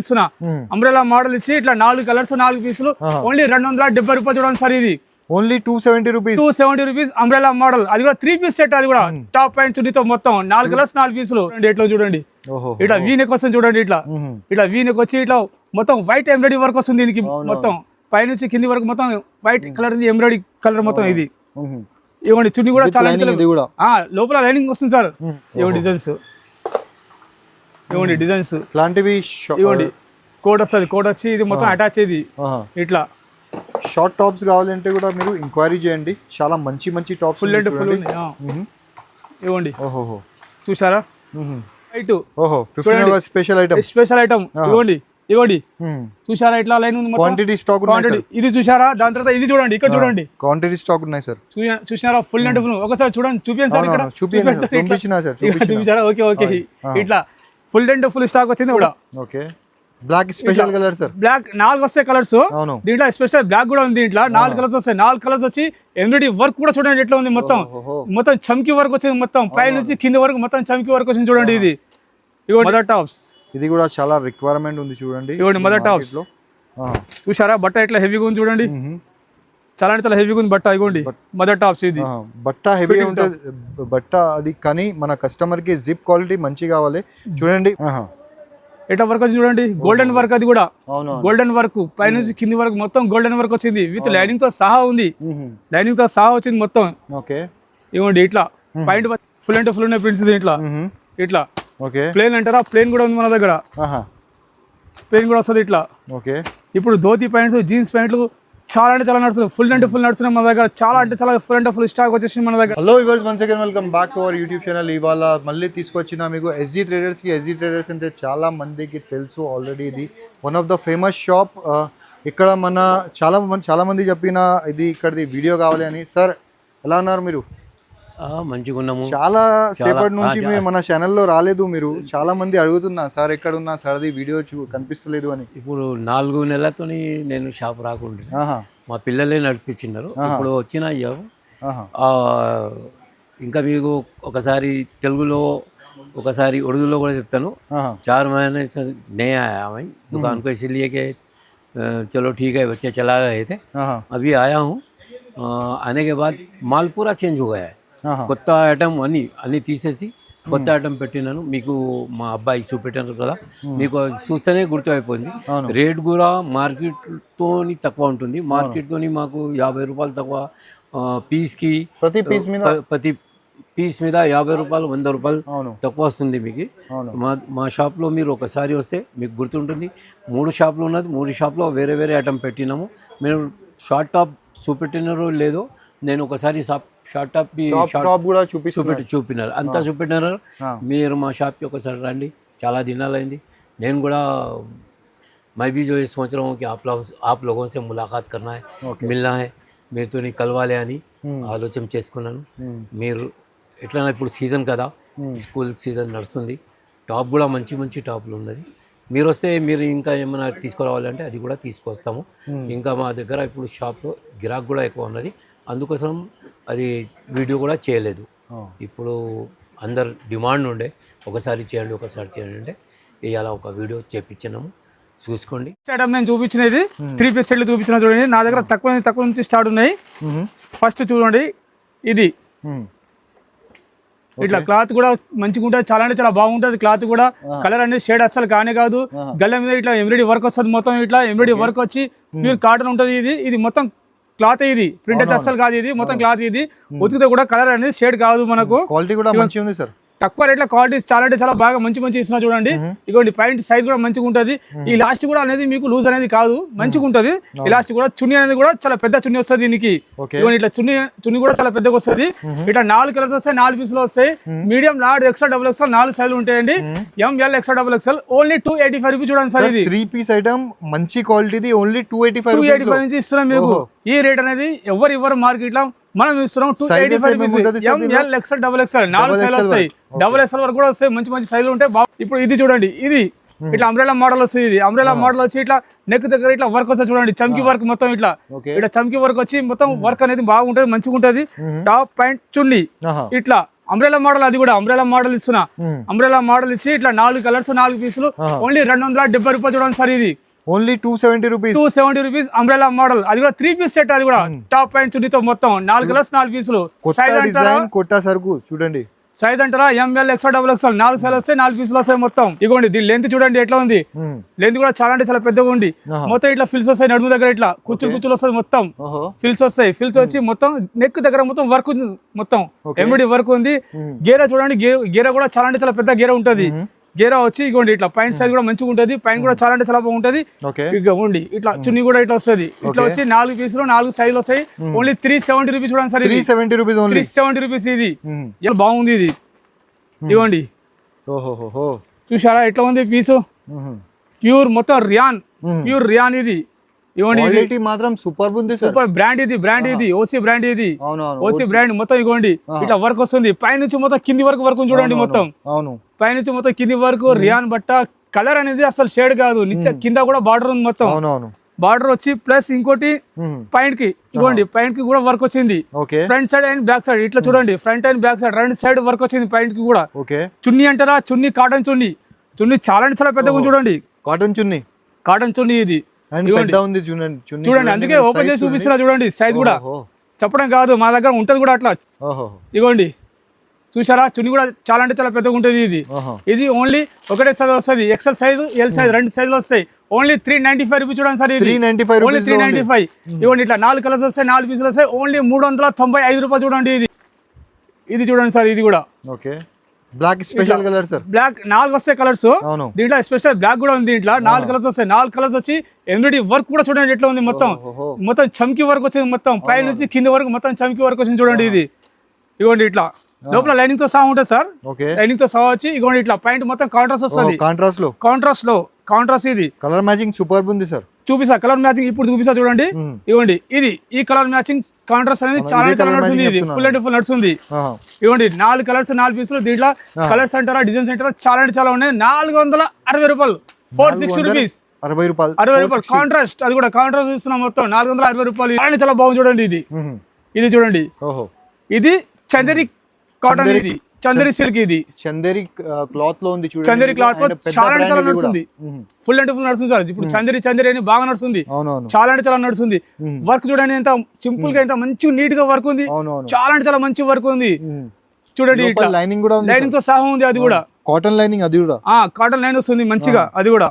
ఇస్తున్నా. Umbrella model ఇచ్చి ఇట్లా 4 కలర్స్ 4 పీసులు ఓన్లీ 270 రూపాయలు చూడండి సార్. ఇది only 270 rupees. 270 rupees umbrella model. అది కూడా 3 పీస్ సెట్. అది కూడా టాప్ ప్యాంట్ చున్నీతో మొత్తం 4 కలర్స్ 4 పీసులు. ఎట్లా చూడండి ఇట్లా వీ నెక్ వస్తుంది చూడండి. ఇట్లా వీ నెక్ వచ్చి ఇట్లా మొత్తం వైట్ ఎంబ్రాయిడరీ వర్క్ వస్తుంది దీనికి. మొత్తం పైనుంచి కింది వరకు మొత్తం వైట్ కలర్ ఎంబ్రాయిడరీ కలర్ మొత్తం. ఇది ఇవ్వండి చున్నీ కూడా చాలా లోపల లైనింగ్ వస్తుంది సార్. ఇవ్వండి డిజైన్స్, ఇవ్వండి డిజైన్స్ లాంటివి. ఇవ్వండి కోట్ వస్తుంది. కోట్ వచ్చి ఇది మొత్తం అటాచ్ ఇది. ఇట్లా షార్ట్ టాప్స్ కావాలంటే కూడా మీరు ఎంక్వైరీ చేయండి. చాలా మంచి మంచి టాప్స్ ఫుల్ అండ్ ఫుల్ ఇవ్వండి. ఓహో చూసారా వైట్. ఓహో 15 స్పెషల్ ఐటమ్. స్పెషల్ ఐటమ్ ఇవ్వండి. ఇవ్వండి చూసారా ఇట్లా లైన్ ఉంది. క్వాంటిటీ స్టాక్ క్వాంటిటీ ఇది చూసారా. దాని తర్వాత ఇది చూడండి. ఇక్కడ చూడండి క్వాంటిటీ స్టాక్ ఉన్నాయి సార్. చూసారా ఫుల్ అండ్ ఫుల్. ఒకసారి చూడండి చూపించండి సార్. ఇక్కడ చూపించారా. ఓకే ఓకే ఇట్లా ఫుల్ అండ్ ఫుల్ స్టాక్ వచ్చింది కూడా. Okay black special colour sir. Black 4 వస్తాయి కలర్స్. దీంట్లో స్పెషల్ బ్లాక్ కూడా ఉంది. దీంట్లో 4 కలర్స్ వస్తాయి. 4 కలర్స్ వచ్చి ఎంబ్రాయిడరీ వర్క్ కూడా చూడండి ఎట్లా ఉంది. మొత్తం మొత్తం చమ్కీ వర్క్ వచ్చింది. మొత్తం పై నుంచి కింద వరకు మొత్తం చమ్కీ వర్క్ వచ్చింది చూడండి. ఇది ఇవ్వండి మదర్ టాప్స్. ఇది కూడా చాలా రిక్వైర్మెంట్ ఉంది చూడండి. ఇవ్వండి మదర్ టాప్స్. చూసారా బట్ట ఎట్లా హెవీగా ఉంది చూడండి. చాలా అంటే చాలా హెవీగా ఉంది బట్ట. ఇవ్వండి మదర్ టాప్స్. ఇది బట్ట హెవీ ఉంటుంది బట్ట అది. కానీ మన కస్టమర్ కి జిప్ క్వాలిటీ మంచి కావాలి చూడండి. ఎట్లా వర్క్ వచ్చింది చూడండి. Golden work. అది కూడా గోల్డెన్ వర్క్ పైనుంచి కింది వరకు మొత్తం గోల్డెన్ వర్క్ వచ్చింది. విత్ లైనింగ్ తో సహా ఉంది. లైనింగ్ తో సహా వచ్చింది మొత్తం. ఇవ్వండి ఇట్లా పాయింట్ ఫుల్ అంటే ఫుల్ ఉన్నాయి ప్రింట్స్. ఇట్లా ఇట్లా ప్లేన్ అంటారా. ప్లేన్ కూడా ఉంది మన దగ్గర. ప్లేన్ కూడా వస్తుంది ఇట్లా. ఇప్పుడు ధోతి ప్యాంట్స్ జీన్స్ ప్యాంట్లు చాలా అంటే చాలా నడుస్తుంది. ఫుల్ అంటే ఫుల్ నడుస్తున్నాయి మన దగ్గర. చాలా అంటే చాలా ఫుల్ అంటే ఫుల్ స్టాక్ వచ్చేసింది మన దగ్గర. Hello viewers, once again welcome back to our YouTube channel. ఇవాళ మళ్ళీ తీసుకొచ్చిన మీకు ఎస్జీ ట్రేడర్స్ కి. ఎస్జీ ట్రేడర్స్ అంటే చాలా మందికి తెలుసు ఆల్రెడీ. ఇది one of the famous shop. ఇక్కడ మన చాలా మంది చెప్పిన ఇది ఇక్కడది వీడియో కావాలి అని. సార్ ఎలా ఉన్నారు మీరు? మంచిగా ఉన్నాము. చాలా సేపటి నుంచి మీరు మన ఛానల్లో రాలేదు. మీరు చాలా మంది అడుగుతున్నా సార్ ఎక్కడున్నా సార్ది వీడియో కనిపిస్తలేదు అని. ఇప్పుడు 4 నెలలతో నేను షాప్ రాకుండా మా పిల్లలే నడిపించినారు. ఇప్పుడు వచ్చిన ఇంకా మీకు ఒకసారి తెలుగులో ఒకసారి ఉర్దూలో కూడా చెప్తాను. 4 महीने से नया आया मैं दुकान को, इसलिए कि चलो ठीक है बच्चे चला रहे थे. अभी आया हूँ. आने के बाद माल पूरा चेंज हो गया है. కొత్త ఐటమ్ అన్ని తీసేసి కొత్త ఐటమ్ పెట్టినాను. మీకు మా అబ్బాయి చూపెట్టాను కదా, మీకు చూస్తేనే గుర్తు అయిపోయింది. రేట్ కూడా మార్కెట్తో తక్కువ ఉంటుంది. మార్కెట్తో మాకు 50 రూపాయలు తక్కువ. పీస్కి ప్రతి పీస్ మీద 50 రూపాయలు 100 రూపాయలు తక్కువ వస్తుంది మీకు. మా షాప్లో మీరు ఒకసారి వస్తే మీకు గుర్తుంటుంది. 3 షాపులు ఉన్నది. 3 షాప్లో వేరే వేరే ఐటమ్ పెట్టినాము. మీరు షార్ట్ టాప్ చూపెట్టినారో లేదో నేను ఒకసారి షార్ట్ టాప్ కూడా చూపినారు. అంతా చూపెట్టినారు. మీరు మా షాప్కి ఒకసారి రండి. చాలా దినాలైంది. నేను కూడా मैं भी जो ये सोच रहा हूँ कि आप लोगों से मुलाकात करना है, मिलना है, మీరుతో కలవాలి అని ఆలోచన చేసుకున్నాను. మీరు ఎట్లా ఇప్పుడు సీజన్ కదా, స్కూల్ సీజన్ నడుస్తుంది. టాప్ కూడా మంచి మంచి టాప్లు ఉన్నది. మీరు వస్తే మీరు ఇంకా ఏమైనా తీసుకురావాలంటే అది కూడా తీసుకొస్తాము. ఇంకా మా దగ్గర ఇప్పుడు షాప్లో గిరాక్ కూడా ఎక్కువ ఉన్నది. అందుకోసం అది వీడియో కూడా చేయలేదు. ఇప్పుడు అందరు డిమాండ్ ఉండే ఒకసారి చేయండి అంటే ఇవాళ ఒక వీడియో చేపించినాము. చూసుకోండి. నేను చూపించినది 3 పీస్ సెట్లు చూపించిన చూడండి. నా దగ్గర తక్కువ నుంచి స్టార్ట్ ఉన్నాయి. ఫస్ట్ చూడండి ఇది ఇట్లా క్లాత్ కూడా మంచిగా ఉంటుంది. చాలా అంటే చాలా బాగుంటుంది. క్లాత్ కూడా కలర్ అనేది షేడ్ అస్సలు కానే కాదు. గల్ల మీద ఇట్లా ఎంబ్రాయిడరీ వర్క్ వస్తుంది. మొత్తం ఇట్లా ఎంబ్రాయిడరీ వర్క్ వచ్చి ప్యూర్ కాటన్ ఉంటుంది. ఇది మొత్తం క్లాత్. ఇది ప్రింట్ అయితే అస్సలు కాదు. ఇది మొత్తం క్లాత్. ఇది ఉతికితే కూడా కలర్ అనేది షేడ్ కాదు. మనకు క్వాలిటీ కూడా మంచిగా ఉంది సార్. తక్కువ రేట్లో క్వాలిటీ చాలా అంటే చాలా బాగా మంచి ఇస్తున్నా చూడండి. ఇదిగోండి ప్యాంట్ సైజ్ కూడా మంచిగా ఉంటుంది. ఈ లాస్ట్ కూడా అనేది మీకు లూజ్ అనేది కాదు, మంచిగా ఉంటుంది. ఈ లాస్ట్ కూడా చున్నీ అనేది కూడా చాలా పెద్ద చున్నీ వస్తుంది దీనికి. ఇదిగోండి ఇట్లా చున్నీ కూడా చాలా పెద్దగా వస్తుంది. ఇట్లా 4 కలర్స్ వస్తాయి, 4 పీసులు వస్తాయి. Medium, large, extra, double XL 4 సైజులు ఉంటాయండి. ML, extra, double XL only 285 rupees చూడండి సార్. ఇది 3 పీస్ ఐటమ్ మంచి క్వాలిటీది ఓన్లీ 285 నుంచి ఇస్తున్నాం మీకు. ఈ రేట్ అనేది ఎవరు మార్కెట్ లో మనం ఇస్తున్నాం 285. ML, ఎక్స్ఎల్, డబుల్ ఎక్స్ఎల్ 4 సైజులు వస్తాయి. డబుల్ ఎక్స్ఎల్ వరకు కూడా వస్తాయి. మంచి సైజులు ఉంటాయి. ఇప్పుడు ఇది చూడండి. ఇది ఇట్లా అంబ్రెలా మోడల్ వస్తుంది. ఇది అంబ్రెలా మోడల్ వచ్చి ఇట్లా నెక్ దగ్గర ఇట్లా వర్క్ వస్తుంది చూడండి. చమ్కీ వర్క్ మొత్తం ఇట్లా చమ్కీ వర్క్ వచ్చి మొత్తం వర్క్ అనేది బాగుంటది, మంచిగా ఉంటది. టాప్ ప్యాంట్ చున్నీ ఇట్లా అంబ్రెలా మోడల్, అది కూడా అంబ్రెలా మోడల్ ఇస్తున్నా. అంబ్రెలా మోడల్ ఇచ్చి ఇట్లా 4 కలర్స్ 4 పీసులు ఓన్లీ 270 రూపాయలు చూడండి సార్. ఇది only 270 rupees. 270 rupees umbrella model, అది కూడా 3 పీస్ సెట్. అది కూడా టాప్ ప్యాంట్ చున్నీతో మొత్తం 4 కలర్స్ 4 పీసులు. సైజ్ అంటారా కొత్త సరుకు చూడండి, సైజ్ అంటారా M L XL double XL 4 size వస్తాయి, 4 పీసులు వస్తాయి మొత్తం. ఇగోండి దీని లెంత్ చూడండి ఎట్లా ఉంది. లెంత్ కూడా చాలా అంటే చాలా పెద్దగా ఉంది. మొత్తం ఇట్లా ఫిల్స్ వస్తాయి నడుము దగ్గర, ఇట్లా కుచ్చులు వస్తాయి మొత్తం. ఫిల్స్ వస్తాయి, ఫిల్స్ వచ్చి మొత్తం నెక్ దగ్గర మొత్తం వర్క్ ఉంది, మొత్తం ఎంబ్రాయిడరీ వర్క్ ఉంది. గేరా చూడండి, గేరా కూడా చాలా అంటే చాలా పెద్ద గేరా ఉంటది. గేరా వచ్చి ఇగోండి ఇట్లా పైన సైజ్ కూడా మంచిగా ఉంటది, పైన కూడా చాలా అంటే చాలా బాగుంటది. ఇగోండి ఇట్లా చున్నీ కూడా ఇట్లా వస్తుంది. ఇట్లా వచ్చి 4 పీసులు 4 సైజులు వస్తాయి. ఓన్లీ 370 రూపీస్ చూడండి సార్. 370 rupees, 370 rupees. ఇది బాగుంది ఇది. ఇవ్వండి చూసారా ఎట్లా ఉంది పీసు. ప్యూర్ మొత్తం రియాన్, ప్యూర్ రియాన్. ఇది ఇవ్వండి మాత్రం సూపర్ ఉంది, సూపర్ బ్రాండ్. ఇది బ్రాండ్, ఇది ఓసీ బ్రాండ్. ఇది ఓసీ బ్రాండ్ మొత్తం. ఇవ్వండి ఇట్లా వర్క్ వస్తుంది, పైనుంచి మొత్తం కింది వరకు వర్క్ చూడండి మొత్తం. పైనుంచి మొత్తం కింది వరకు రియాన్ బట్ట. కలర్ అనేది అసలు షేడ్ కాదు, కింద కూడా బార్డర్ ఉంది మొత్తం. బార్డర్ వచ్చి ప్లస్ ఇంకోటి పైన కి ఇవ్వండి, పైన కి కూడా వర్క్ వచ్చింది. Front side and back side ఇట్లా చూడండి, front and back side 2 side work వచ్చింది పైన కి కూడా. చున్నీ అంటారా, చున్నీ కాటన్ చున్నీ. చున్నీ చాలా అంటే చాలా పెద్దగా చూడండి, కాటన్ చున్నీ. కాటన్ చున్నీ ఇది చూడండి, అందుకే ఓపెన్ చేసి చూపిస్తున్నా చూడండి. సైజ్ కూడా చెప్పడం కాదు, మా దగ్గర ఉంటది కూడా అట్లా. ఇవ్వండి చూసారా, చున్నీ కూడా చాలా అంటే చాలా పెద్దగా ఉంటుంది. ఇది ఓన్లీ ఒకటే సైజ్ వస్తుంది, ఎక్సెల్ సైజ్ ఎల్ సైజ్ 2 సైజులు వస్తాయి. ఓన్లీ 395 రూపీస్ చూడండి సార్. ఇది 395. ఇవ్వండి ఇట్లా 4 కలర్స్ వస్తాయి, 4 పీసులు వస్తాయి. ఓన్లీ 395 రూపాయలు చూడండి. ఇది చూడండి సార్. ఇది కూడా black special colour sir. Black 4 వస్తాయి కలర్స్. దీంట్లో స్పెషల్ బ్లాక్ కూడా ఉంది. దీంట్లో 4 కలర్స్ వస్తాయి. 4 కలర్స్ వచ్చి ఎంబ్రాయిడరీ వర్క్ కూడా చూడండి ఎట్లా ఉంది. మొత్తం చమ్కీ వర్క్ వచ్చింది, మొత్తం పై నుంచి కింది వరకు మొత్తం చమ్కీ వర్క్ వచ్చింది చూడండి. ఇది ఇవ్వండి ఇట్లా లోపల లైనింగ్ తో సహా ఉంటుంది సార్. లైనింగ్ తో సహా వచ్చి ఇవ్వండి ఇట్లా పాయింట్ మొత్తం కాంట్రాస్ట్ వస్తుంది. కాంట్రాస్ట్ ఇది కలర్ మ్యాచింగ్ సూపర్ ఉంది సార్. చూపిస్తా కలర్ మ్యాచింగ్ ఇప్పుడు చూపిస్తా చూడండి. ఇవ్వండి ఇది ఈ కలర్ మ్యాచింగ్ కాంట్రాస్ట్ అనేది చాలా నడుస్తుంది. ఇది ఫుల్ అండ్ ఫుల్ నడుస్తుంది. ఇవ్వండి 4 కలర్స్ 4 పీసులు. దీంట్లో కలర్స్ అంటారా, డిజైన్స్ అంటారా, చాలా అంటే చాలా ఉన్నాయి. 460 రూపాయలు, 460 రూపీస్, 60 రూపాయలు కాంట్రాస్ట్. అది కూడా కాంట్రాస్ట్ ఇస్తున్నాం మొత్తం 460 రూపాయలు. చాలా చాలా బాగుంది చూడండి. ఇది చూడండి, ఇది చందేరి కాటన్, ఇది చందేరి సిల్క్. ఇది చందేరి క్లాత్ లో ఉంది చూడండి. చందేరి క్లాత్ లో చాలా అంటే చాలా నడుస్తుంది, ఫుల్ అండ్ ఫుల్ నడుస్తుంది సార్. ఇప్పుడు చందేరి అని బాగా నడుస్తుంది, చాలా అంటే చాలా నడుస్తుంది. వర్క్ చూడండి ఎంత సింపుల్ గా, ఎంత మంచి నీట్ గా వర్క్ ఉంది. చాలా అంటే చాలా మంచి వర్క్ ఉంది చూడండి. లైనింగ్ కూడా లైనింగ్ తో సహా ఉంది. అది కూడా కాటన్ లైనింగ్, అది కూడా కాటన్ లైన్ వస్తుంది మంచిగా. అది కూడా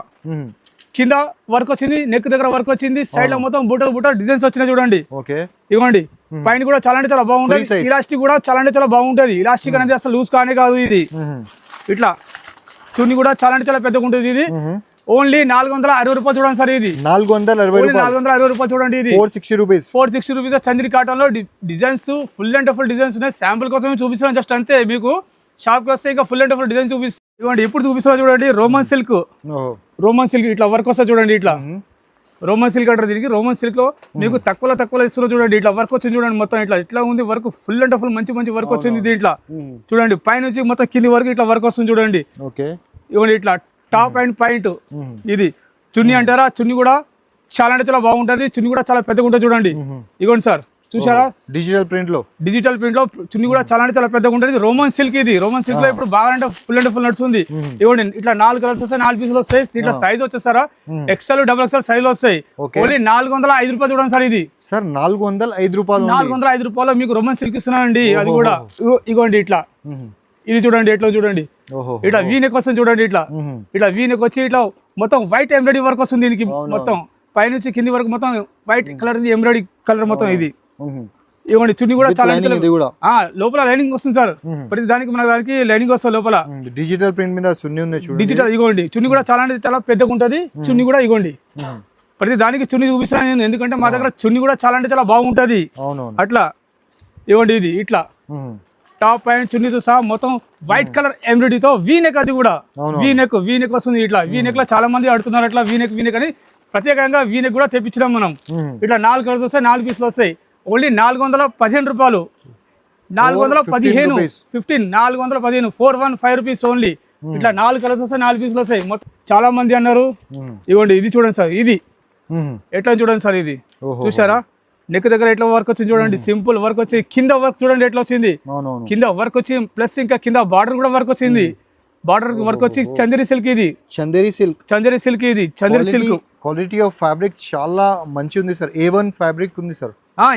కింద వర్క్ వచ్చింది, నెక్ దగ్గర వర్క్ వచ్చింది, సైడ్ లో మొత్తం బుట్ట డిజైన్స్ వచ్చినాయి చూడండి. ఇవ్వండి పైన కూడా చాలా అంటే చాలా బాగుంటుంది. ఇలాస్టిక్ కూడా చాలా అంటే చాలా బాగుంటది. ఇలాస్టిక్ అనేది అసలు లూజ్ కానే కాదు. ఇది ఇట్లా చున్నీ కూడా చాలా అంటే చాలా పెద్దగా ఉంటుంది. ఇది ఓన్లీ 460 రూపాయలు చూడండి సార్. ఇది 460 రూపాయలు చూడండి. ఇది 460 రూపీస్. చంద్రి కాటన్ లో designs full and full designs ఉన్నాయి. శాంపుల్ కోసం చూపిస్తున్నాను జస్ట్ అంతే. మీకు షాప్ కి వస్తే ఇంకా ఫుల్ అండ్ ఫుల్ డిజైన్ చూపిస్తాను. ఇవ్వండి ఇప్పుడు చూపిస్తున్నా చూడండి. రోమన్ సిల్క్ ఇట్లా వర్క్ వస్తుంది చూడండి. ఇట్లా రోమన్ సిల్క్ అంటారు దీనికి. రోమన్ సిల్క్ లో మీకు తక్కువ ఇస్తున్నా చూడండి. ఇట్లా వర్క్ వచ్చింది చూడండి మొత్తం. ఇట్లా ఉంది వర్క్, ఫుల్ అండ్ ఫుల్ మంచి వర్క్ వచ్చింది దీంట్లో చూడండి. పైనుంచి మొత్తం కింది వరకు ఇట్లా వర్క్ వస్తుంది చూడండి. ఇవ్వండి ఇట్లా టాప్ అండ్ పాయింట్. ఇది చున్నీ అంటారా, చున్నీ కూడా చాలా అంటే చాలా బాగుంటది. చున్నీ కూడా చాలా పెద్దగా ఉంటుంది చూడండి. ఇవ్వండి సార్ చూసారా, డిజిటల్ ప్రింట్ లో చున్నీ కూడా చాలా అంటే చాలా పెద్దగా ఉంటుంది. Roman silk. ఇది రోమన్ సిల్క్ లో ఇప్పుడు బాగా అంటే ఫుల్ నడుస్తుంది. ఇవ్వండి ఇట్లా 4 కలర్స్ వస్తాయి, 4 పీసులు వస్తాయి. దీంట్లో సైజ్ వచ్చేసారా ఎక్స్ఎల్ డబుల్ ఎక్స్ఎల్ సైజ్ వస్తాయి. ఓన్లీ 405 రూపాయలు చూడండి సార్. ఇది సార్ 405 రూపాయలు. 405 రూపాయలు మీకు రోమన్ సిల్క్ ఇస్తున్నానండి. అది కూడా ఇవ్వండి ఇట్లా. ఇది చూడండి ఎట్లా చూడండి. ఇట్లా వీ నెక్ వస్తుంది చూడండి. ఇట్లా వీ నెక్ వచ్చి ఇట్లా మొత్తం వైట్ ఎంబ్రాయిడరీ వర్క్ వస్తుంది దీనికి. మొత్తం పైనుంచి కింది వరకు మొత్తం వైట్ కలర్ ఎంబ్రాయిడరీ కలర్ మొత్తం. ఇది ఇవ్వండి చున్నీ కూడా చాలా లోపల లైనింగ్ వస్తుంది సార్. ప్రతి దానికి మన దానికి లైనింగ్ వస్తుంది లోపల. డిజిటల్ ప్రింట్ మీద చున్నీ ఉంది చూడండి. డిజిటల్ ఇవ్వండి చున్నీ కూడా చాలా అంటే చాలా పెద్దగా ఉంటది. చున్నీ కూడా ఇవ్వండి ప్రతి దానికి చున్నీ చూపిస్తాను నేను, ఎందుకంటే మా దగ్గర చున్నీ కూడా చాలా అంటే చాలా బాగుంటది. అట్లా ఇవ్వండి. ఇది ఇట్లా టాప్ ప్యాంట్ చున్నీతో సహా మొత్తం వైట్ కలర్ ఎంబ్రాయిడరీతో వీ నెక్. అది కూడా వీ నెక్ వస్తుంది. ఇట్లా వీ నెక్ లో చాలా మంది అడుగుతున్నారు. అట్లా వీ నెక్ అని ప్రత్యేకంగా వీ నెక్ కూడా తెప్పించడం మనం. ఇట్లా 4 కలర్స్ వస్తాయి, 4 పీసులు వస్తాయి. ఓన్లీ 415 రూపాయలు. 415 415 రూపీస్ ఓన్లీ. ఇట్లా 4 కలర్స్ వస్తాయి, 4 పీసులు వస్తాయి. మొత్తం చాలా మంది అన్నారు. ఇవ్వండి ఇది చూడండి సార్. ఇది ఎట్లా చూడండి సార్. ఇది చూసారా నెక్ దగ్గర ఎట్లా వర్క్ వచ్చింది చూడండి, సింపుల్ వర్క్ వచ్చి కింద వర్క్ చూడండి ఎట్లా వచ్చింది, అవునవును కింద వర్క్ వచ్చి ప్లస్ ఇంకా కింద బార్డర్ కూడా వర్క్ వచ్చింది, బార్డర్ వర్క్ వచ్చి చందేరి సిల్క్ ఇది, చందేరి సిల్క్ ఇది Chanderi silk. Quality of fabric చాలా మంచి ఉంది సార్, A1 ఫ్యాబ్రిక్ ఉంది సార్.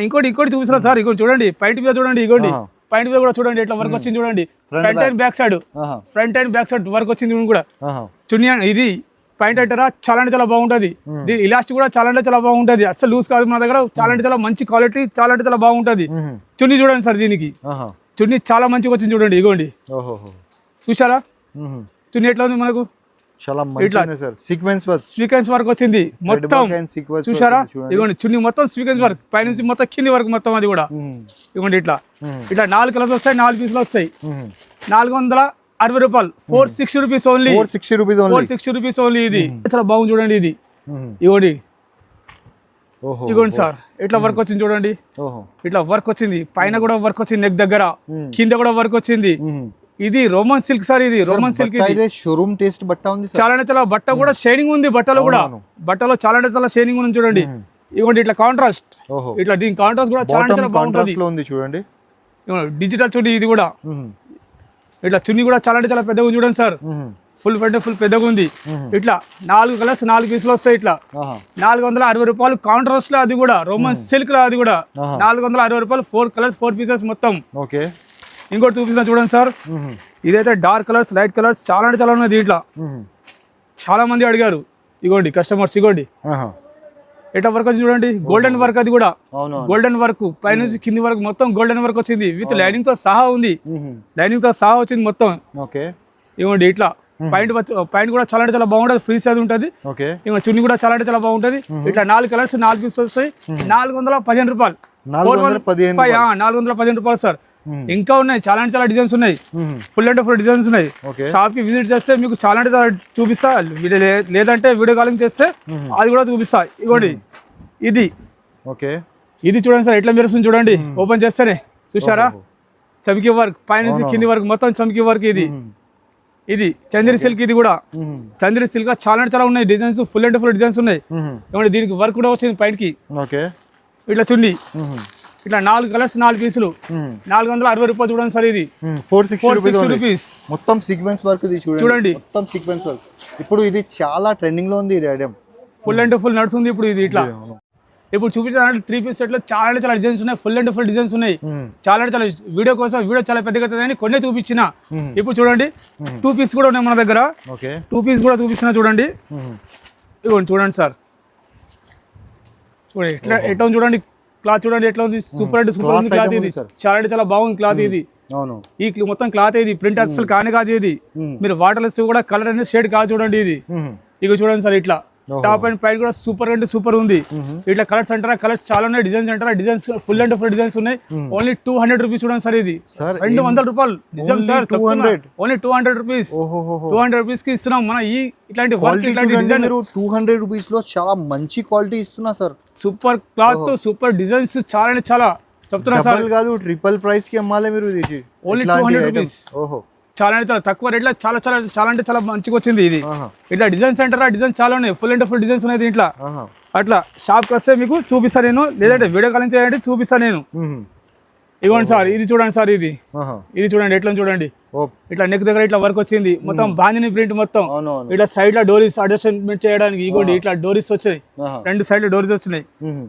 ఇంకోటి చూపిస్తున్నా సార్, ఇంకోటి చూడండి పైంట్ మీద చూడండి, ఇగోండి పైంట్ మీద కూడా చూడండి ఎట్లా వర్క్ వచ్చింది చూడండి, front and back side work వచ్చింది కూడా. చున్నీ ఇది పైంట్ అంటారా చాలా అంటే చాలా బాగుంటది, ఇలాస్టిక్ కూడా చాలా అంటే చాలా బాగుంటది, అసలు లూజ్ కాదు మన దగ్గర, చాలా అంటే చాలా మంచి క్వాలిటీ, చాలా అంటే చాలా బాగుంటది. చున్నీ చూడండి సార్, దీనికి చున్నీ చాలా మంచిగా వచ్చింది చూడండి, ఇగోండి చూసారా చున్నీ ఎట్లా ఉంది మనకు, చాలా మంచిగా సార్, సీక్వెన్స్ వర్క్ వచ్చింది మొత్తం చూసారా, ఇగోండి చున్నీ మొత్తం సీక్వెన్స్ వర్క్, పైనుంచి మొత్తం కింది వరకు మొత్తం అది కూడా. ఇగోండి ఇట్లా 4 కలర్స్ వస్తాయి, 4 పీసులు వస్తాయి, 460 రూపాయలు, 460 రూపీస్ ఓన్లీ, 460 రూపీస్ ఓన్లీ. ఇది చాలా బాగుంది చూడండి, ఇది ఇగోండి ఇగోండి సార్ ఇట్లా వర్క్ వచ్చింది చూడండి, ఇట్లా వర్క్ వచ్చింది, పైన కూడా వర్క్ వచ్చింది, నెక్ దగ్గర కింద కూడా వర్క్ వచ్చింది. ఇది రోమన్ సిల్క్ సార్, ఇది రోమన్ సిల్క్, షోరూమ్ టేస్ట్ బట్ట ఉంది, చాలా అంటే చాలా బట్ట కూడా షైనింగ్ ఉంది, బట్టలో చాలా అంటే చాలా షైనింగ్ ఉంది చూడండి. ఇవ్వండి ఇట్లా కాంట్రాస్ట్, ఇట్లా దీని కాంట్రాస్ట్ కూడా చాలా చాలా బాగుంటుంది చూడండి, డిజిటల్ చున్నీ ఇది కూడా. ఇట్లా చున్నీ కూడా చాలా అంటే చాలా పెద్దగా ఉంది చూడండి సార్, ఫుల్ పెద్దగా ఉంది. ఇట్లా 4 కలర్స్ 4 పీసులు వస్తాయి, ఇట్లా 460 రూపాయలు కాంట్రాస్ట్ లో, అది కూడా రోమన్ సిల్క్ లో, అది కూడా 460 రూపాయలు, 4 కలర్స్ 4 పీసెస్ మొత్తం. ఓకే ఇంకోటి చూపిస్తున్నా చూడండి సార్, ఇదైతే డార్క్ కలర్స్ లైట్ కలర్స్ చాలా అంటే చాలా ఉన్నాయి దీంట్లో, చాలా మంది అడిగారు. ఇగోండి కస్టమర్స్, ఇగోండి ఎట్లా వర్క్ వచ్చింది చూడండి, గోల్డెన్ వర్క్, అది కూడా గోల్డెన్ వర్క్, పైనుంచి కింది వరకు మొత్తం గోల్డెన్ వర్క్ వచ్చింది, విత్ లైనింగ్ తో సహా ఉంది, లైనింగ్ తో సహా వచ్చింది మొత్తం. ఇవ్వండి ఇట్లా పైంట్ కూడా చాలా అంటే చాలా బాగుంటది, ఫ్రీ సైజ్ ఉంటది, చున్నీ కూడా చాలా అంటే చాలా బాగుంటది. ఇట్లా 4 కలర్స్ 4 పీసెస్ వస్తాయి, 415 రూపాయలు, 415 రూపాయలు సార్. ఇంకా ఉన్నాయి, చాలా అంటే చాలా డిజైన్స్ ఉన్నాయి, ఫుల్ అంటే ఫుల్ డిజైన్స్ ఉన్నాయి. షాప్ కి విజిట్ చేస్తే మీకు చాలా అంటే చాలా చూపిస్తా, లేదంటే వీడియో కాలింగ్ చేస్తే అది కూడా చూపిస్తా. ఇగోండి ఇది ఇది చూడండి సార్ ఎట్లా మెరుస్తుంది చూడండి, ఓపెన్ చేస్తేనే చూసారా, చమ్కీ వర్క్ పైనుంచి కింది వరకు మొత్తం చమ్కీ వర్క్. ఇది చందేరి సిల్క్, ఇది కూడా చందేరి సిల్క్ చాలా అంటే చాలా ఉన్నాయి డిజైన్స్, ఫుల్ అంటే ఫుల్ డిజైన్స్ ఉన్నాయి. ఇవ్వండి దీనికి వర్క్ కూడా వచ్చింది పైన కి, ఇట్లా చున్నీ, ఇట్లా 4 కలర్స్ 4 పీసులు, 460 రూపాయలు చూడండి సార్. ఇది 460 రూపీస్, మొత్తం సీక్వెన్స్ వర్క్ చూడండి, మొత్తం సీక్వెన్స్ వర్క్. ఇప్పుడు ఇది చాలా ట్రెండింగ్ లో ఉంది, ఇది ఐటమ్ ఫుల్ అంటే ఫుల్ నడుస్తుంది ఇప్పుడు ఇది. ఇట్లా ఇప్పుడు చూపించాలంటే 3 పీస్ సెట్ లో చాలా అంటే చాలా డిజైన్స్ ఉన్నాయి, ఫుల్ అంటే ఫుల్ డిజైన్స్ ఉన్నాయి, చాలా అంటే చాలా. వీడియో కోసం వీడియో చాలా పెద్దగా అవుతుంది, కొన్ని చూపించిన. ఇప్పుడు చూడండి 2 పీస్ కూడా ఉన్నాయి మన దగ్గర, 2 పీస్ కూడా చూపించిన చూడండి. ఇవ్వండి చూడండి సార్, చూడండి ఎట్లా చూడండి, క్లాత్ చూడండి ఎట్లా ఉంది, సూపర్ అంటే సూపర్ ఉంది క్లాత్. ఇది చాలా అంటే చాలా బాగుంది క్లాత్. ఇది ఈ మొత్తం క్లాత్, ఇది ప్రింట్ అసలు కానే కాదు, ఇది మీరు వాటర్ లెస్ కూడా కలర్ అనేది షేడ్ కాదు చూడండి. ఇది ఇక చూడండి సార్, ఇట్లా టాప్ అండ్ పైన కూడా సూపర్ అంటే సూపర్ ఉంది. ఇట్లా కలర్స్ అంటారా, కలర్స్ చాలా ఉన్నాయి, డిజైన్స్ అంటారా, డిజైన్స్ ఫుల్ అంటే ఫుల్ డిజైన్స్ ఉన్నాయి. ఓన్లీ 200 రూపీస్ చూడండి సార్, ఇది 200 రూపాయలు నిజం సార్, ఓన్లీ 200 రూపీస్, 200 రూపీస్ కి ఇస్తున్నాం మన. ఈ ఇట్లాంటి వర్క్, ఇట్లాంటి డిజైన్ 200 రూపీస్ లో చాలా మంచి క్వాలిటీ ఇస్తున్నా sir, super cloth, super designs, చాలా అంటే చాలా చెప్తున్నా సార్. కాదు ట్రిపుల్ ప్రైస్ కి అమ్మాలి మీరు, ఓన్లీ 200 రూపీస్, చాలా అంటే చాలా తక్కువ రేట్లో, చాలా చాలా చాలా అంటే చాలా మంచిగా వచ్చింది. ఇది ఇట్లా డిజైన్స్ అంటారా, డిజైన్స్ చాలా ఉన్నాయి, ఫుల్ అంటే ఫుల్ డిజైన్స్ ఉన్నాయి దీంట్లో. అట్లా షాప్కి వస్తే మీకు చూపిస్తాను నేను, లేదంటే వీడియో కాలింగ్ చేయండి చూపిస్తాను నేను. ఇవ్వండి సార్, ఇది చూడండి సార్, ఇది చూడండి ఎట్లా చూడండి, ఇట్లా నెక్ దగ్గర ఇట్లా వర్క్ వచ్చింది, మొత్తం బాందిని ప్రింట్ మొత్తం. ఇట్లా సైడ్ లో డోరీస్ అడ్జస్ట్మెంట్ చేయడానికి, ఇగోండి ఇట్లా డోరీస్ వచ్చాయి, 2 సైడ్ లో డోరీస్ వచ్చినాయి.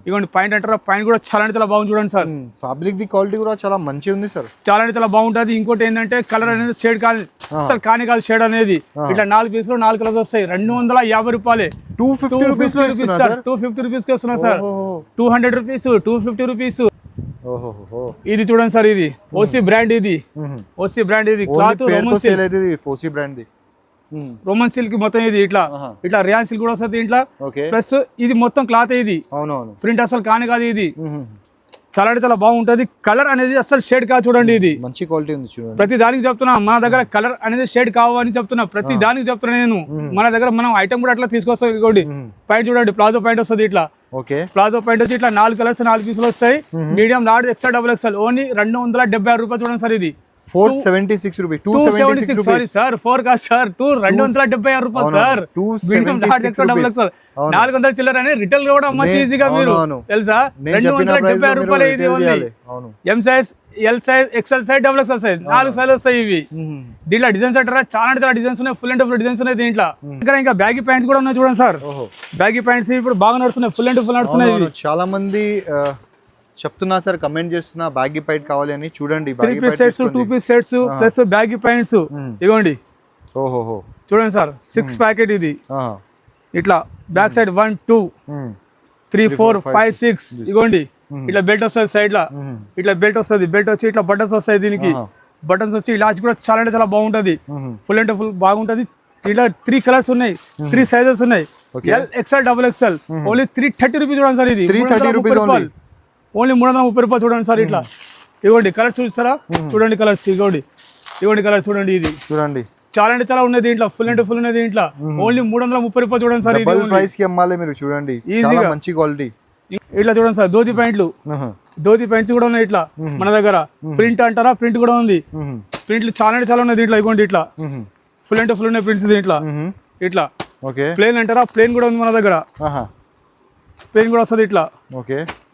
ఇగోండి పాయింట్ అంటారా, పాయింట్ కూడా చాలా అంటే చాలా బాగుంది చూడండి సార్. ఫ్యాబ్రిక్ ది క్వాలిటీ కూడా చాలా మంచిగా ఉంది సార్, చాలా అంటే చాలా బాగుంటది. ఇంకోటి ఏంటంటే కలర్ అనేది షేడ్ కాదు, అసలు కాని కాదు షేడ్ అనేది. ఇట్లా 4 పీసులు 4 కలర్స్ వస్తాయి, 250 రూపాయలే, 250 రూపీస్ సార్, 250 రూపీస్ కి వస్తున్నా సార్, 200 రూపీస్, 250 రూపీస్. ఇది చూడండి సార్, ఇది ఓసీ బ్రాండ్, ఇది ఓసీ బ్రాండ్, ఇది క్లాత్ రోమన్ సిల్క్ మొత్తం. ఇది ఇట్లా ఇట్లా రియాన్ సిల్క్ కూడా వస్తుంది ఇంట్లో, ప్లస్ ఇది మొత్తం క్లాత్, ఇది ప్రింట్ అసలు కాని కాదు. ఇది చాలా అంటే చాలా బాగుంటది, కలర్ అనేది అసలు షేడ్ కాదు చూడండి. ఇది మంచి క్వాలిటీ ఉంది చూడండి, ప్రతి దానికి చెప్తున్నా మన దగ్గర కలర్ అనేది షేడ్ కావని చెప్తున్నా, ప్రతి దానికి చెప్తున్నా నేను. మన దగ్గర మనం ఐటమ్ కూడా అట్లా తీసుకొస్తాం. ఇంకోటి పాయింట్ చూడండి, ప్లాజో పాయింట్ వస్తుంది, ఇట్లా ప్లాజో పాయింట్ వచ్చి ఇట్లా 4 కలర్స్ 4 పీసులు వస్తాయి, medium large XL double XL, only 276 రూపాయలు చూడండి సార్. ఇది 476 రూపీస్, 276 సారీ సార్ 4 కాదు సార్ 276 రూపాయలు సార్. 276 400 చిల్లర అని రిటైల్ కూడా అమ్మచ్చు ఈజీగా మీరు తెలుసా. 276 రూపాయలు ఇది only. M size, L size, XL size, double XL size 4 size వస్తాయి ఇవి. దీంట్లో డిజైన్స్ అంటారా చాలా అంటే చాలా డిజైన్స్ ఉన్నాయి, ఫుల్ అండ్ ఫుల్ డిజైన్స్ ఉన్నాయి దీంట్లో. ఇంకా బ్యాగీ ప్యాంట్స్ కూడా ఉన్నాయి చూడండి సార్. బ్యాగీ ప్యాంట్స్ ఇప్పుడు బాగా నడుస్తున్నాయి, ఫుల్ అండ్ ఫుల్ నడుస్తున్నాయి. చాలా మంది చెప్తున్నా సార్, కమెంట్ చేస్తున్నా బ్యాగీ ప్యాంట్ కావాలి అని. చూడండి 3 piece sets, 2 piece sets plus baggy pants ఇవ్వండి. ఓహో చూడండి సార్ 6 ప్యాకెట్ ఇది. ఇట్లా బ్యాక్ సైడ్ 1 2 3 4 5 6 ఇవ్వండి. ఇట్లా బెల్ట్ వస్తుంది సైడ్ లా, ఇట్లా బెల్ట్ వస్తుంది. బెల్ట్ వచ్చి ఇట్లా బటన్స్ వస్తాయి దీనికి. బటన్స్ వచ్చి ఇలాచి కూడా చాలా అంటే చాలా బాగుంటది, ఫుల్ అంటే ఫుల్ బాగుంటది. ఇట్లా 3 కలర్స్ ఉన్నాయి, 3 సైజెస్ ఉన్నాయి. L XL, double XL. Only 330 rupees చూడండి సార్. ఇది 330 రూపాయలు ఓన్లీ 330 రూపాయలు చూడండి సార్. ఇట్లా ఇవ్వండి కలర్స్ చూస్తారా, చూడండి కలర్స్ ఇవ్వండి. ఇవ్వండి కలర్స్ చూడండి. ఇది చూడండి చాలా అంటే చాలా ఉన్నది దీంట్లో, ఫుల్ అంటే ఫుల్ ఉన్నది దీంట్లో. ఓన్లీ 330 రూపాయలు చూడండి సార్. డబుల్ ప్రైస్ కి అమ్మాలి మీరు. చూడండి చాలా మంచి క్వాలిటీ. ఇట్లా చూడండి సార్ ధోతి ప్యాంట్లు, ధోతి ప్యాంట్స్ కూడా ఉన్నాయి ఇట్లా మన దగ్గర. ప్రింట్ అంటారా, ప్రింట్ కూడా ఉంది. ప్రింట్లు చాలా అంటే చాలా ఉన్నాయి దీంట్లో. ఇవ్వండి ఇట్లా ఫుల్ అంటే ఫుల్ ఉన్నాయి ప్రింట్స్ దీంట్లో. ఇట్లా ప్లేన్ అంటారా, ప్లేన్ కూడా ఉంది మన దగ్గర. ప్లేన్ కూడా వస్తుంది ఇట్లా.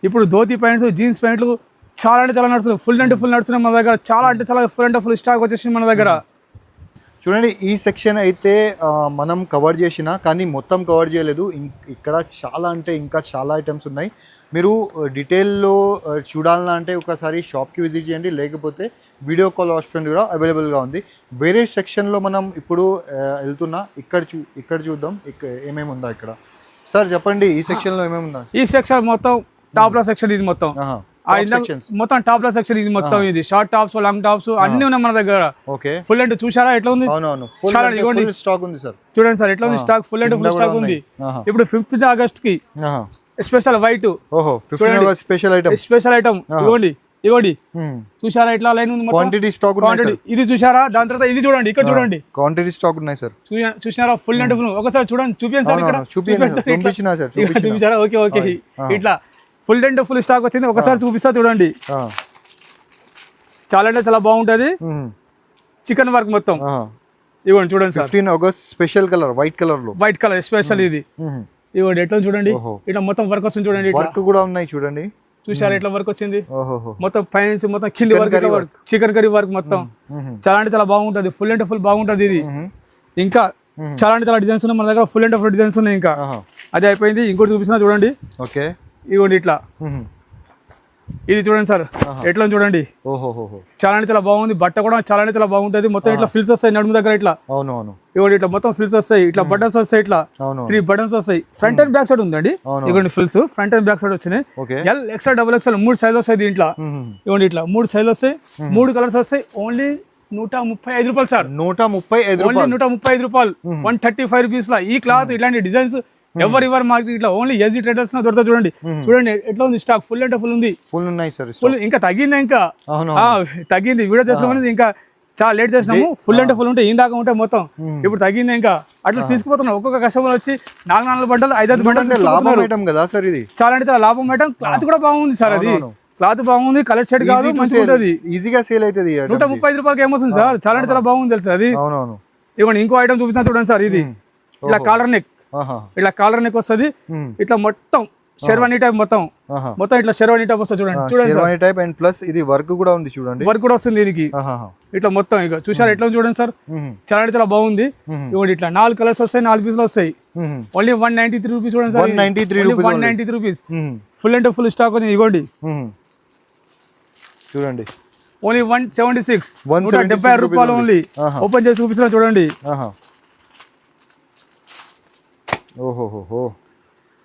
ఇప్పుడు ధోతి ప్యాంట్స్, జీన్స్ ప్యాంట్లు చాలా అంటే చాలా నడుస్తున్నాయి, ఫుల్ అంటే ఫుల్ నడుస్తున్నాయి మన దగ్గర. చాలా అంటే చాలా ఫుల్ అంటే ఫుల్ స్టాక్ వచ్చేసింది మన దగ్గర. చూడండి ఈ సెక్షన్ అయితే మనం కవర్ చేసిన, కానీ మొత్తం కవర్ చేయలేదు. ఇక్కడ చాలా అంటే ఇంకా చాలా ఐటమ్స్ ఉన్నాయి. మీరు డీటెయిల్లో చూడాలన్నా అంటే ఒకసారి షాప్కి విజిట్ చేయండి, లేకపోతే వీడియో కాల్ ఆప్షన్ కూడా అవైలబుల్గా ఉంది. వేరే సెక్షన్లో మనం ఇప్పుడు వెళ్తున్నా, ఇక్కడ చూద్దాం ఏమేమి ఉందా ఇక్కడ. సార్ చెప్పండి ఈ సెక్షన్లో ఏమేమి ఉందా. ఈ సెక్షన్ మొత్తం టాప్ లో సెక్షన్ ఇది మొత్తం. మొత్తం టాప్ లో సెక్షన్ ఇది మొత్తం. ఇది షార్ట్ టాప్స్, లాంగ్ టాప్స్ అన్ని ఉన్నాయి మన దగ్గర. ఫుల్ అండ్ చూసారా ఎట్లా ఉంది. స్టాక్ ఉంది సార్. చూడండి సార్ ఎట్లా ఉంది stock, full and full stock ఉంది. ఇప్పుడు 5th ఆగస్ట్ కి స్పెషల్ వైట్ స్పెషల్ ఐటమ్ ఇవ్వండి. ఇవ్వండి చూసారా ఎట్లా లైన్ ఉంది. క్వాంటిటీ స్టాక్ ఇది చూసారా. దాని తర్వాత ఇది చూడండి, ఇక్కడ చూడండి క్వాంటిటీ స్టాక్ ఉన్నాయి సార్. చూసారా ఫుల్ అండ్ ఫుల్. ఒకసారి చూడండి, చూపించారు ఇక్కడ చూపించారా. ఓకే ఓకే ఇట్లా ఫుల్ అండ్ ఫుల్ స్టాక్ వచ్చింది. ఒకసారి చూపిస్తా చూడండి. చాలా అంటే చాలా బాగుంటది. చికెన్ వర్క్ మొత్తం ఇవ్వండి చూడండి sir. 15 August special colour, white colour లో, వైట్ కలర్ స్పెషల్ ఇది. ఇవ్వండి ఎట్లా చూడండి. ఇట్లా మొత్తం వర్క్ వస్తుంది చూడండి. వర్క్ కూడా ఉన్నాయి చూడండి. చూసారా ఎట్లా వర్క్ వచ్చింది. మొత్తం పైన మొత్తం కింది వర్క్, చికెన్ కర్రీ వర్క్ మొత్తం. చాలా అంటే చాలా బాగుంటది, ఫుల్ అంటే ఫుల్ బాగుంటది ఇది. ఇంకా చాలా అంటే చాలా డిజైన్స్ ఉన్నాయి మన దగ్గర, ఫుల్ అండ్ ఫుల్ డిజైన్స్ ఉన్నాయి. ఇంకా అది అయిపోయింది. ఇంకోటి చూపిస్తున్నా చూడండి. ఓకే ఇవ్వండి ఇట్లా. ఇది చూడండి సార్ ఎట్లా చూడండి. చాలా అంటే చాలా బాగుంది. బట్ట కూడా చాలా అంటే చాలా బాగుంటది. మొత్తం ఇట్లా ఫిల్స్ వస్తాయి నడుము దగ్గర ఇట్లా. ఇవ్వండి ఇట్లా మొత్తం ఫిల్స్ వస్తాయి. ఇట్లా బటన్స్ వస్తాయి. ఇట్లా 3 బటన్స్ వస్తాయి. ఫ్రంట్ అండ్ బ్యాక్ సైడ్ ఉందండి. ఇవ్వండి ఫిల్స్ ఫ్రంట్ అండ్ బ్యాక్ సైడ్ వచ్చినాయి. L XL, double XL 3 size వస్తాయి దీంట్లో. ఇవ్వండి ఇట్లా 3 సైజ్ వస్తాయి, 3 కలర్స్ వస్తాయి. ఓన్లీ 135 రూపాయలు సార్. 135 రూపాయలు, 135 రూపీస్ లా. ఈ క్లాత్ ఇట్లాంటి డిజైన్స్ ఎవరి మార్కెట్ ఇట్లా ఓన్లీ ఎస్జీ ట్రేడర్స్ దొరుకుతా. చూడండి చూడండి ఎట్లా ఉంది స్టాక్, ఫుల్ అంటే ఫుల్ ఉంది. ఫుల్ ఉన్నాయి సార్. ఫుల్ ఇంకా తగ్గింది, ఇంకా తగ్గింది. వీడియో చేస్తామని ఇంకా చాలా లేట్ చేసినాము. ఫుల్ అంటే ఫుల్ ఉంటే ఇందాక ఉంటే మొత్తం, ఇప్పుడు తగ్గింది. ఇంకా అట్లా తీసుకుపోతున్నాం. ఒక్కొక్క కస్టమర్ వచ్చి 4 బండలు 5 బండలు లాభం ఐటమ్ కదా సార్ ఇది. చాలా అంటే చాలా లాభం ఐటమ్. క్లాత్ కూడా బాగుంది సార్. అది క్లాత్ బాగుంది, కలర్ షేడ్ కాదు, మంచిగా ఉంటుంది. ఈజీగా సేల్ అవుతుంది. 135 రూపాయలకి ఏమొస్తుంది సార్. చాలా అంటే చాలా బాగుంది తెలుసు అది. ఇవ్వండి ఇంకో ఐటమ్ చూపిస్తాను చూడండి సార్. ఇది ఇట్లా కాలర్ నెక్, ఇట్లా కాలర్ నెక్ వస్తుంది. ఇట్లా మొత్తం షెర్వానీ టైప్, మొత్తం ఇట్లా షెర్వానీ టైప్ వస్తుంది చూడండి. షెర్వానీ టైప్ అండ్ ప్లస్ ఇది వర్క్ కూడా ఉంది చూడండి. వర్క్ కూడా వస్తుంది దీనికి ఇట్లా మొత్తం. ఇక చూసారు ఎట్లా చూడండి సార్. చాలా అంటే చాలా బాగుంది. ఇవ్వండి ఇట్లా 4 కలర్స్ వస్తాయి, 4 పీసులు వస్తాయి. ఓన్లీ 193 రూపీస్ చూడండి సార్. 193 రూపీస్. ఫుల్ అంటే ఫుల్ స్టాక్ ఉంది. ఇవ్వండి చూడండి. ఓన్లీ 176, 176 రూపాయలు ఓన్లీ. ఓపెన్ చేసి చూపిస్తున్నా చూడండి.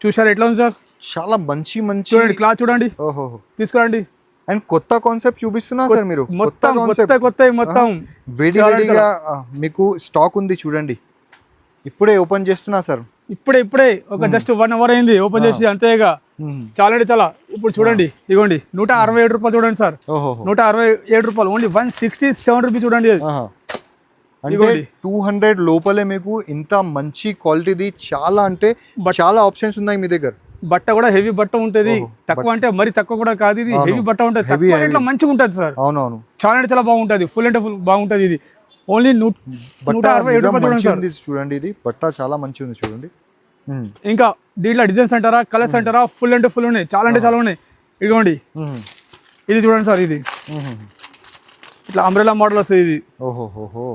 చూసారు ఎట్లా ఉంది సార్. చాలా మంచి చూడండి క్లాత్ చూడండి. తీసుకురండి. అండ్ కొత్త కాన్సెప్ట్ చూపిస్తున్నా సార్ మీరు. మొత్తం మొత్తం వేడిగా మీకు స్టాక్ ఉంది చూడండి. ఇప్పుడే ఓపెన్ చేస్తున్నా సార్. ఇప్పుడే ఒక జస్ట్ 1 అవర్ అయింది ఓపెన్ చేసి, అంతేగా. చాలా అంటే చాలా. ఇప్పుడు చూడండి ఇవ్వండి 167 రూపాయలు చూడండి సార్. 167 రూపాయలు. ఓన్లీ 167 రూపీస్ చూడండి. అంటే 200 లోపలే మీకు ఇంత మంచి క్వాలిటీది చాలా అంటే చాలా ఆప్షన్స్ ఉన్నాయి మీ దగ్గర. బట్ట కూడా హెవీ బట్ట ఉంటుంది, తక్కువ అంటే మరి తక్కువ కూడా కాదు, ఇది హెవీ బట్ట ఉంటుంది, తక్కువ రేట్లో మంచిగా ఉంటుంది సార్. అవునవును, చాలా అంటే చాలా బాగుంటుంది, ఫుల్ అంటే ఫుల్ బాగుంటుంది. ఇది ఓన్లీ 167 రూపాయలు చూడండి. ఇది బట్ట చాలా మంచిగా ఉంది చూడండి. ఇంకా దీంట్లో డిజైన్స్ అంటారా, కలర్స్ అంటారా, ఫుల్ అంటే ఫుల్ ఉన్నాయి, చాలా అంటే చాలా ఉన్నాయి. ఇదిగోండి ఇది చూడండి సార్, ఇది ఇట్లా అంబ్రెలా మోడల్ వస్తుంది. ఇది ఓహోహో,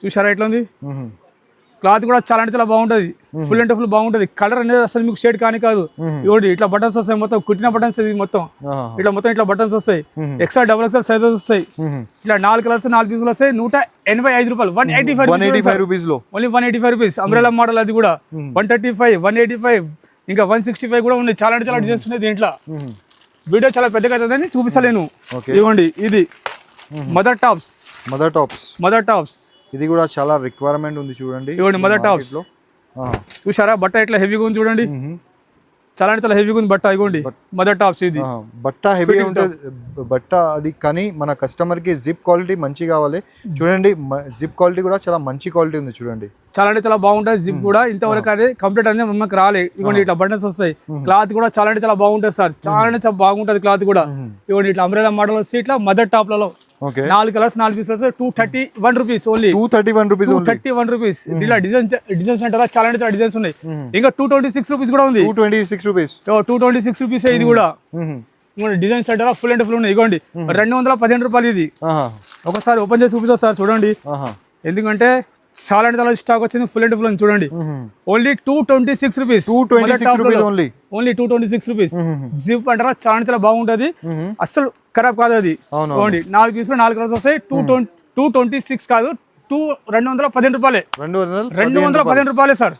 చూసారా ఎట్లా ఉంది, క్లాత్ కూడా చాలా అంటే చాలా బాగుంటుంది, ఫుల్ అంటే ఫుల్ బాగుంటుంది. కలర్ అనేది అసలు మీకు షేడ్ కానీ కాదు. ఇవ్వండి ఇట్లా బటన్స్ వస్తాయి, మొత్తం కుట్టిన బటన్స్, ఇది మొత్తం ఇట్లా బటన్స్ వస్తాయి, ఎక్స్ట్రా డబుల్ ఎక్స్ఎల్ సైజెస్ వస్తాయి. ఇట్లా 4 కలర్స్ 4 పీసులు వస్తాయి, 185 రూపాయలు, 185 రూపీస్ లో ఓన్లీ 185 రూపీస్. అంబ్రెలా మోడల్ అది కూడా 135, 185, ఇంకా 165 కూడా ఉన్నాయి. చాలా అంటే చాలా డిజైన్స్ ఉన్నాయి దీంట్లో. వీడియో చాలా పెద్దగా అవుతుందని చూపిస్తలేను. ఇవ్వండి ఇది మదర్ టాప్స్, ఇది కూడా చాలా రిక్వైర్మెంట్ ఉంది చూడండి. ఇవ్వండి మదర్ టాప్స్, చూసారా బట్ట ఎట్లా హెవీగా ఉంది చూడండి, చాలా అంటే చాలా హెవీగా ఉంది బట్ట. ఇవ్వండి మదర్ టాప్స్, ఇది బట్ట హెవీ ఉంటుంది బట్ట అది, కానీ మన కస్టమర్ కి జిప్ క్వాలిటీ మంచి కావాలి చూడండి. జిప్ క్వాలిటీ కూడా చాలా మంచి క్వాలిటీ ఉంది చూడండి, చాలా అంటే చాలా బాగుంటుంది. జిప్ కూడా ఇంతవరకు అనేది కంప్లీట్ అనేది మనకు రాలే. ఇవ్వండి ఇట్లా బటన్స్ వస్తాయి, క్లాత్ కూడా చాలా అంటే చాలా బాగుంటుంది సార్, చాలా అంటే చాలా బాగుంటుంది క్లాత్ కూడా. ఇవ్వండి ఇట్లా అంబ్రెలా మోడల్ వస్తాయి, ఇట్లా మదర్ టాప్ లలో 4 కలర్స్ 4 పీసులు వస్తాయి, 231 రూపీస్ ఓన్లీ, 231 రూపీస్. ఇలా డిజైన్స్ అంటారా, చాలా అంటే చాలా డిజైన్స్ ఉన్నాయి. ఇంకా 226 రూపీస్ కూడా ఉంది, 226 రూపీస్ ఇది కూడా. డిజైన్స్ అంటారా, ఫుల్ అంటే ఫుల్ ఉన్నాయి. ఇవ్వండి 215 రూపాయలు ఇది. ఒకసారి ఓపెన్ చేసి చూపిస్తా సార్ చూడండి, ఎందుకంటే చాలా అంటే చాలా స్టాక్ వచ్చింది, ఫుల్ అండ్ ఫుల్ అని చూడండి. Only 226 rupees, only 226 rupees. Zip అంటారా, చాలా అంటే చాలా బాగుంటది, అస్సలు ఖరాబ్ కాదు అది. చూడండి 4 పీసులు 4 కలర్స్ వస్తాయి, 226 కాదు, 215 రూపాయలే, 215 రూపాయలే సార్,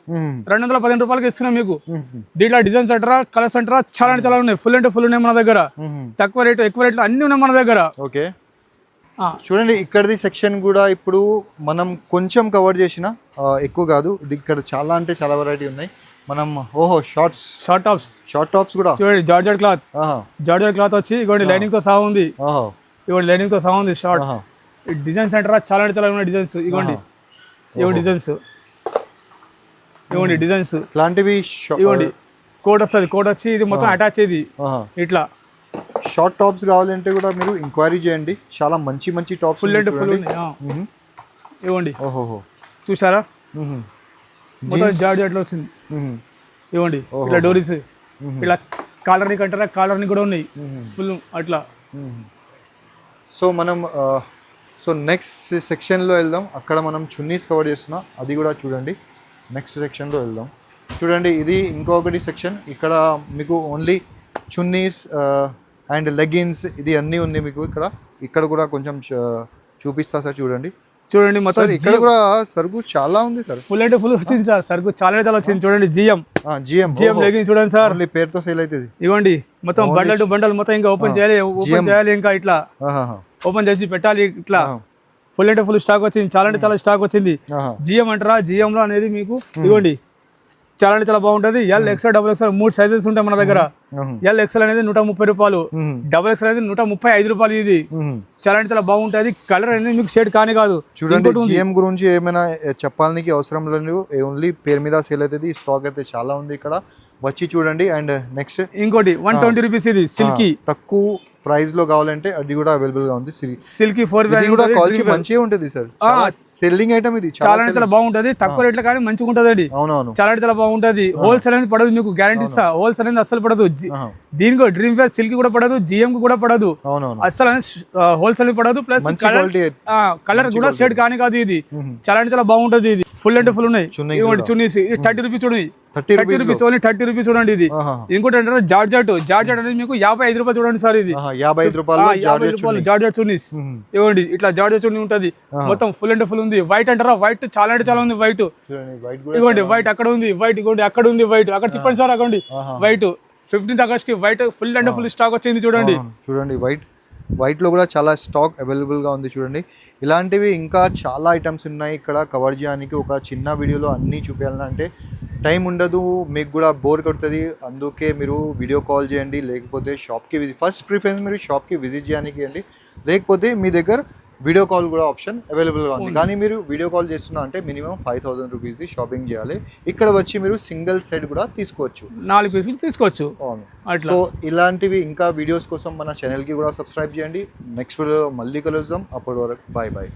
215 రూపాయలకి ఇస్తున్నాం మీకు. దీంట్లో డిజైన్స్ అంటారా, కలర్స్ అంటారా, చాలా అంటే చాలా ఉన్నాయి, ఫుల్ అంటే ఫుల్ ఉన్నాయి మన దగ్గర. తక్కువ రేటు ఎక్కువ రేట్లు అన్ని ఉన్నాయి మన దగ్గర. ఓకే చూడండి, ఇక్కడది సెక్షన్ కూడా ఇప్పుడు మనం కొంచెం కవర్ చేసిన, ఎక్కువ కాదు. ఇక్కడ చాలా అంటే చాలా వెరైటీ ఉన్నాయి. మనం షార్ట్ టాప్స్ కూడా చూడండి, జార్జెట్ క్లాత్ వచ్చి ఇవ్వండి లైనింగ్ తో సహా ఉంది. ఇవ్వండి లైనింగ్ తో సహా ఉంది షార్ట్. డిజైన్స్ అంటారా, చాలా అంటే చాలా ఉన్నాయి డిజైన్స్. ఇవ్వండి డిజైన్స్, ఇవ్వండి డిజైన్స్ ఇలాంటివి. ఇవ్వండి కోట్ వస్తుంది, కోట్ వచ్చి ఇది మొత్తం అటాచ్ ఇది. ఇట్లా షార్ట్ టాప్స్ కావాలంటే కూడా మీరు ఎంక్వైరీ చేయండి, చాలా మంచి మంచి టాప్స్ ఫుల్ అంటే ఫుల్. ఇవ్వండి చూసారా, మొత్తం జార్జెట్ లో వచ్చింది. ఇవ్వండి ఇట్లా డోరీస్, ఇట్లా కాలర్ని కంటారా, కాలర్ని కూడా ఉన్నాయి ఫుల్ అట్లా. సో మనం నెక్స్ట్ సెక్షన్లో వెళ్దాం. అక్కడ మనం చున్నీస్ కవర్ చేస్తున్నాం, అది కూడా చూడండి. నెక్స్ట్ సెక్షన్లో వెళ్దాం. చూడండి ఇది ఇంకొకటి సెక్షన్. ఇక్కడ మీకు ఓన్లీ చున్నీస్ అండ్ లెగ్గిన్స్ ఇది అన్నీ ఉన్నాయి మీకు. ఇక్కడ కూడా కొంచెం చూపిస్తా సార్ చూడండి. మొత్తం ఇక్కడ కూడా సరుకు చాలా ఉంది సార్, ఫుల్ అంటే ఫుల్ వచ్చింది సార్, సరుకు చాలా చాలా వచ్చింది చూడండి. జిఎం లెగ్గిన్స్ చూడండి సార్, పేరుతో సేల్ అవుతుంది. ఇవ్వండి మొత్తం బండల్ టు బండల్ మొత్తం ఇంకా ఓపెన్ చేయాలి ఇంకా ఇట్లా ఓపెన్ చేసి పెట్టాలి. ఇట్లా ఫుల్ అంటే ఫుల్ స్టాక్ వచ్చింది, చాలా అంటే చాలా స్టాక్ వచ్చింది. జిఎం అంటారా, జిఎం లో అనేది మీకు ఇవ్వండి చాలా అంటే చాలా బాగుంటది. L XL double XL 3 sizes ఉంటాయి మన దగ్గర. ఎల్ ఎక్స్ఎల్ అనేది 130 రూపాయలు, డబుల్ ఎక్స్ఎల్ అనేది 135 రూపాయలు. ఇది చాలా అంటే చాలా బాగుంటది. కలర్ అనేది మీకు షేడ్ కానీ కాదు. చూడండి జిఎం గురించి ఏమైనా చెప్పాలనికి అవసరం లేదు, ఓన్లీ పేరు మీద సేల్ అవుతుంది. స్టాక్ అయితే చాలా ఉంది ఇక్కడ, వచ్చి చూడండి. అండ్ నెక్స్ట్ ఇంకోటి 120 రూపీస్, ఇది సిల్కీ తక్కువ ప్రైస్ లో కావాలంటే అది కూడా అవైలబుల్ గా ఉంది. సిల్కీ 4 కూడా క్వాలిటీ మంచిగా ఉంటుంది సార్, సెల్లింగ్ ఐటమ్ ఇది, చాలా చాలా బాగుంటది. తక్కువ రేట్లో కానీ మంచిగా ఉంటది అండి, అవునవును చాలా చాలా బాగుంటది. హోల్సేల్ అనేది పడదు మీకు, గ్యారంటీ ఇస్తా. హోల్సేల్ అనేది అస్సలు పడదు. దీనికి డ్రీమ్ ఫేర్ సిల్క్ కూడా పడదు, జిఎం కూడా పడదు, అస్సలు హోల్సేల్ పడదు. ప్లస్ కలర్ కూడా షేడ్ కానీ కాదు. ఇది చాలా చాలా బాగుంటది. ఇది ఫుల్ అంటే ఫుల్ ఉన్నాయి చున్నీస్. 30 రూపీస్ చూడండి, 30 రూపీస్ ఓన్లీ 30 రూపీస్ చూడండి. ఇది ఇంకోటి అంటే జార్జెట్ అనేది మీకు 55 రూపాయలు చూడండి సార్. ఇది 55 రూపాయలు జార్జెట్ చున్నీస్. ఇవ్వండి ఇట్లా జార్జెట్ చున్నీ ఉంటది, మొత్తం ఫుల్ అంటే ఫుల్ ఉంది. వైట్ అంటారా, వైట్ చాలా అంటే చాలా ఉంది. వైట్ ఇవ్వండి, వైట్ అక్కడ ఉంది, వైట్ ఇవ్వండి అక్కడ ఉంది, వైట్ అక్కడ చెప్పండి సార్. అక్కడ వైట్ 15th ఆగస్ట్ కి వైట్ ఫుల్ అంటే ఫుల్ స్టాక్ వచ్చింది చూడండి. వైట్లో కూడా చాలా స్టాక్ అవైలబుల్గా ఉంది చూడండి. ఇలాంటివి ఇంకా చాలా ఐటమ్స్ ఉన్నాయి ఇక్కడ కవర్ చేయడానికి. ఒక చిన్న వీడియోలో అన్నీ చూపించాలంటే టైం ఉండదు, మీకు కూడా బోర్ కొడుతుంది. అందుకే మీరు వీడియో కాల్ చేయండి, లేకపోతే షాప్కి ఫస్ట్ ప్రిఫరెన్స్ మీరు షాప్కి విజిట్ చేయడానికి అండి. లేకపోతే మీ దగ్గర వీడియో కాల్ కూడా ఆప్షన్ అవైలబుల్గా ఉంది. కానీ మీరు వీడియో కాల్ చేస్తున్నా అంటే మినిమం 5,000 రూపీస్ది షాపింగ్ చేయాలి. ఇక్కడ వచ్చి మీరు సింగిల్ సెట్ కూడా తీసుకోవచ్చు, 4 పీసులు తీసుకోవచ్చు. అవును. అట్లా సో ఇలాంటివి ఇంకా వీడియోస్ కోసం మన ఛానల్కి కూడా సబ్స్క్రైబ్ చేయండి. నెక్స్ట్ వీడియో మళ్ళీ కలుద్దాం. అప్పటి వరకు బాయ్ బాయ్.